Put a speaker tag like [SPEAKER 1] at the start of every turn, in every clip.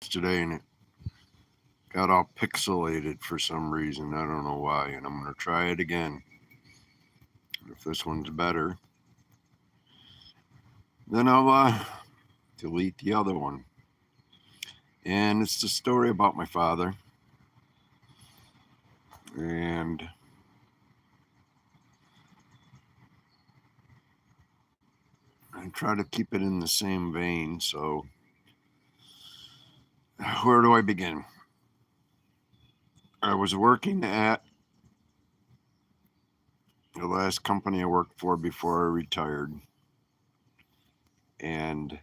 [SPEAKER 1] yesterday and it got all pixelated for some reason. I don't know why, and I'm going to try it again. If this one's better, then I'll delete the other one. And it's the story about my father. And I try to keep it in the same vein. So, where do I begin? I was working at the last company I worked for before I retired. And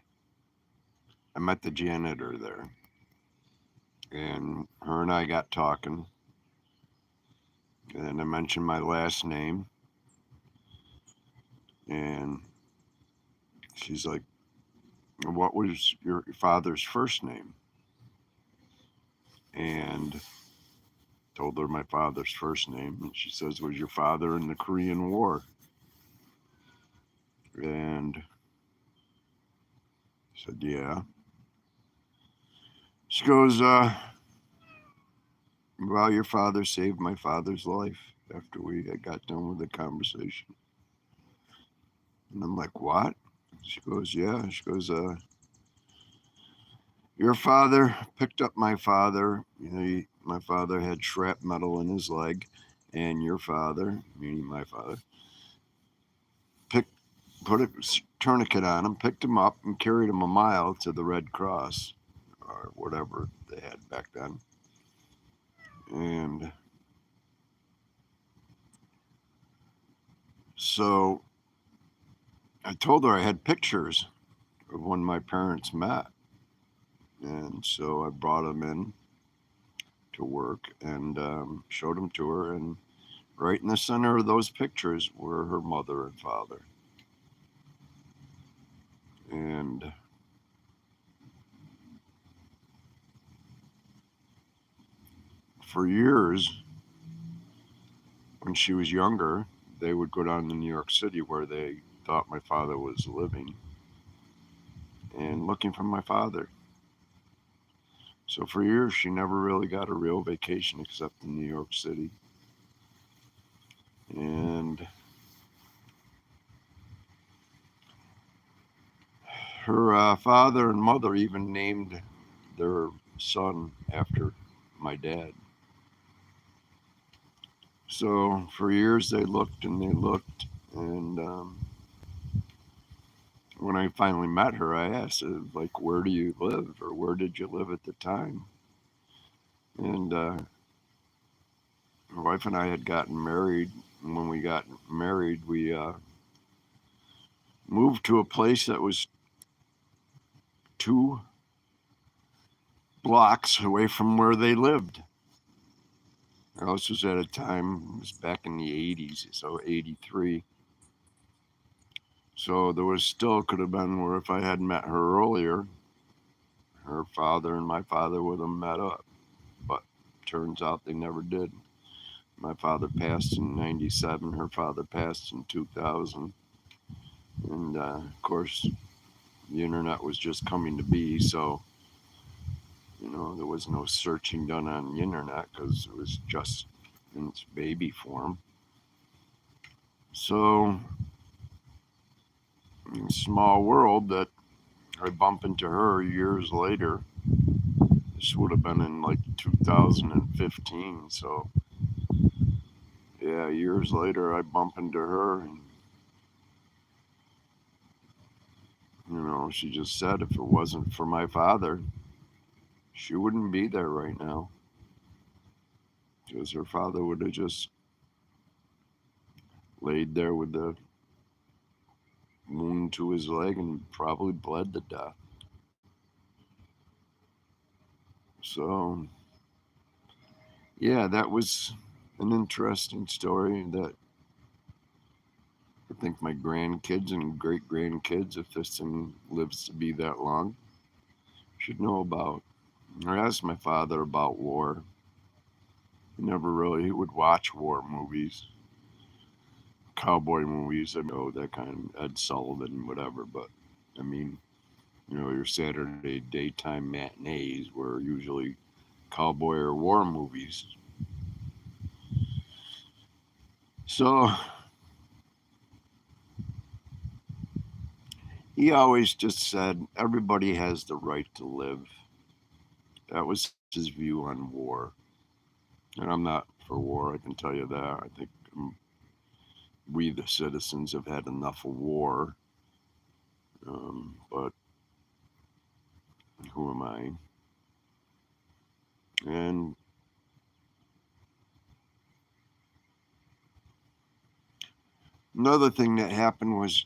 [SPEAKER 1] I met the janitor there. And her and I got talking. And I mentioned my last name. And she's like, "What was your father's first name?" And told her my father's first name. And she says, "Was your father in the Korean War?" And I said, "Yeah." She goes, "Well, your father saved my father's life after we got done with the conversation." And I'm like, "What?" She goes, "Yeah." She goes, "Your father picked up my father. My father had shrapnel in his leg, and your father, meaning my father, picked put a tourniquet on him, picked him up, and carried him a mile to the Red Cross or whatever they had back then." And so I told her I had pictures of when my parents met. And so I brought them in to work and showed them to her. And right in the center of those pictures were her mother and father. And for years, when she was younger, they would go down to New York City where they thought my father was living and looking for my father. So for years, she never really got a real vacation except in New York City. And her father and mother even named their son after my dad. So for years, they looked and they looked. And when I finally met her, I asked her, like, "Where do you live, or where did you live at the time?" And my wife and I had gotten married. And when we got married, we moved to a place that was 2 blocks away from where they lived. Now, this was at a time, it was back in the 80s, so 83. So there was still could have been where if I had met her earlier, her father and my father would have met up. But turns out they never did. My father passed in 97, her father passed in 2000. And of course, the internet was just coming to be, so there was no searching done on the internet because it was just in its baby form. So, small world that I bump into her years later. This would have been in like 2015. So, yeah, years later, I bump into her, and she just said if it wasn't for my father, she wouldn't be there right now. Because her father would have just laid there with the wound to his leg and probably bled to death. So, yeah, that was an interesting story that I think my grandkids and great grandkids, if this thing lives to be that long, should know about. I asked my father about war. He would watch war movies, cowboy movies, that kind of Ed Sullivan, whatever. But I mean, Your Saturday daytime matinees were usually cowboy or war movies. So he always just said everybody has the right to live. That was his view on war. And I'm not for war, I can tell you that. I think we, the citizens, have had enough of war. But who am I? And another thing that happened was,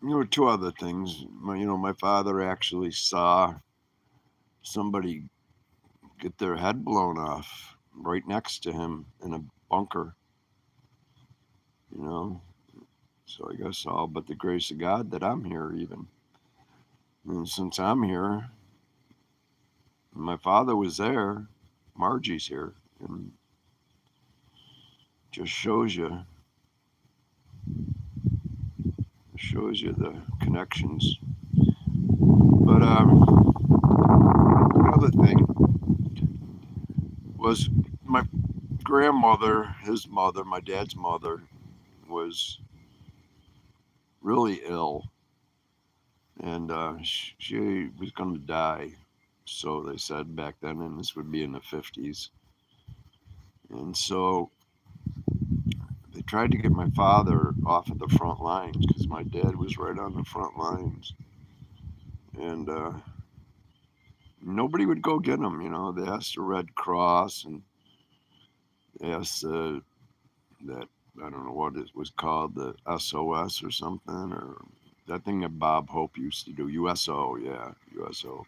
[SPEAKER 1] there were two other things. My father actually saw somebody get their head blown off right next to him in a bunker. You know, so I guess all but the grace of God that I'm here even. And since I'm here, my father was there, Margie's here, and just shows you the connections. But another thing was my grandmother, his mother, my dad's mother, was really ill, and she was going to die. So they said back then, and this would be in the 50s. And so they tried to get my father off of the front lines because my dad was right on the front lines. And nobody would go get him. They asked the Red Cross, and they asked that, I don't know what it was called, the SOS or something, or that thing that Bob Hope used to do, USO, yeah, USO.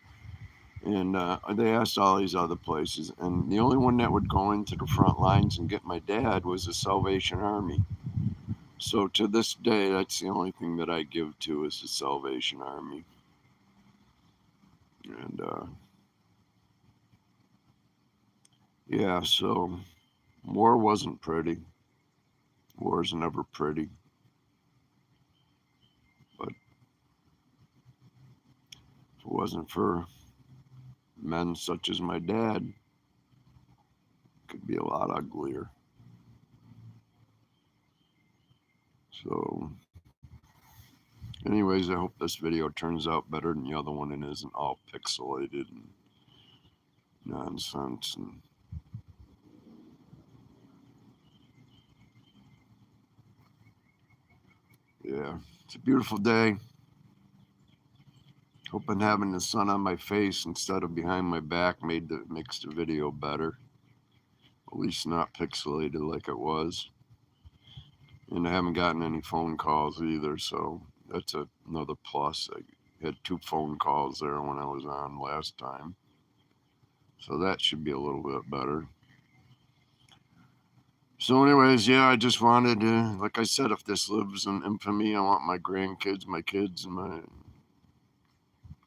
[SPEAKER 1] And they asked all these other places, and the only one that would go into the front lines and get my dad was the Salvation Army. So to this day, that's the only thing that I give to is the Salvation Army. And yeah, so war wasn't pretty. War's never pretty. But if it wasn't for men such as my dad, it could be a lot uglier. So, anyways, I hope this video turns out better than the other one and isn't all pixelated and nonsense. And yeah, it's a beautiful day. Hoping having the sun on my face instead of behind my back makes the video better. At least not pixelated like it was. And I haven't gotten any phone calls either, so that's another plus. I had 2 phone calls there when I was on last time. So that should be a little bit better. So, anyways, yeah, I just wanted to, like I said, if this lives in infamy, I want my grandkids, my kids, and my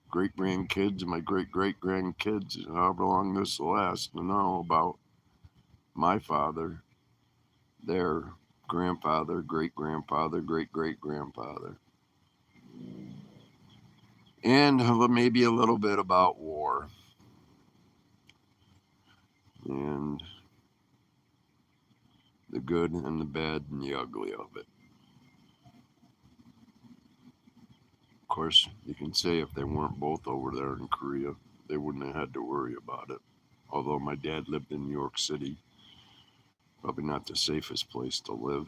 [SPEAKER 1] great grandkids, and my great great grandkids, however long this will last, to know about my father, their grandfather, great grandfather, great great grandfather, and maybe a little bit about war and the good and the bad and the ugly of it. Of course, you can say if they weren't both over there in Korea, they wouldn't have had to worry about it. Although my dad lived in New York City, probably not the safest place to live.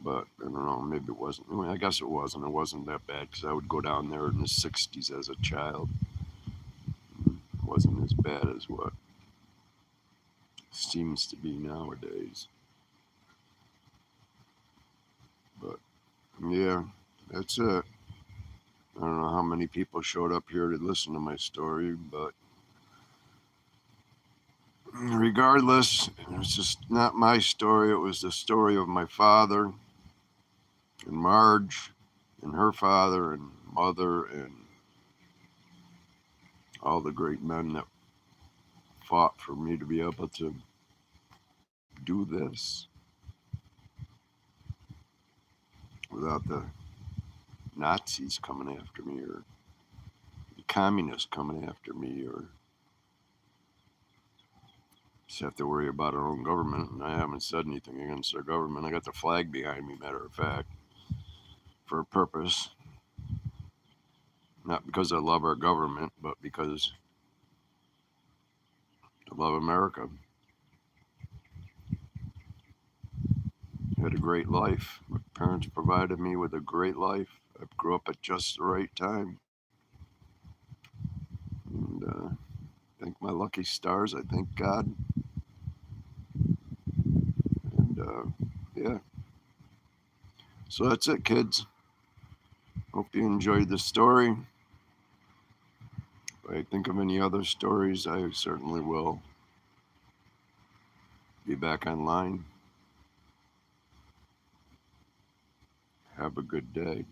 [SPEAKER 1] But I don't know, maybe it wasn't. I mean, I guess it wasn't. It wasn't that bad because I would go down there in the 60s as a child. It wasn't as bad as what seems to be nowadays. But yeah, that's it. I don't know how many people showed up here to listen to my story, but regardless, it's just not my story. It was the story of my father and Marge and her father and mother and all the great men that fought for me to be able to do this without the Nazis coming after me or communists coming after me, or just have to worry about our own government. And I haven't said anything against our government. I got the flag behind me, matter of fact, for a purpose. Not because I love our government, but because I love America. I had a great life. My parents provided me with a great life. I grew up at just the right time. And thank my lucky stars. I thank God. And yeah. So that's it, kids. Hope you enjoyed the story. If I think of any other stories, I certainly will be back online. Have a good day.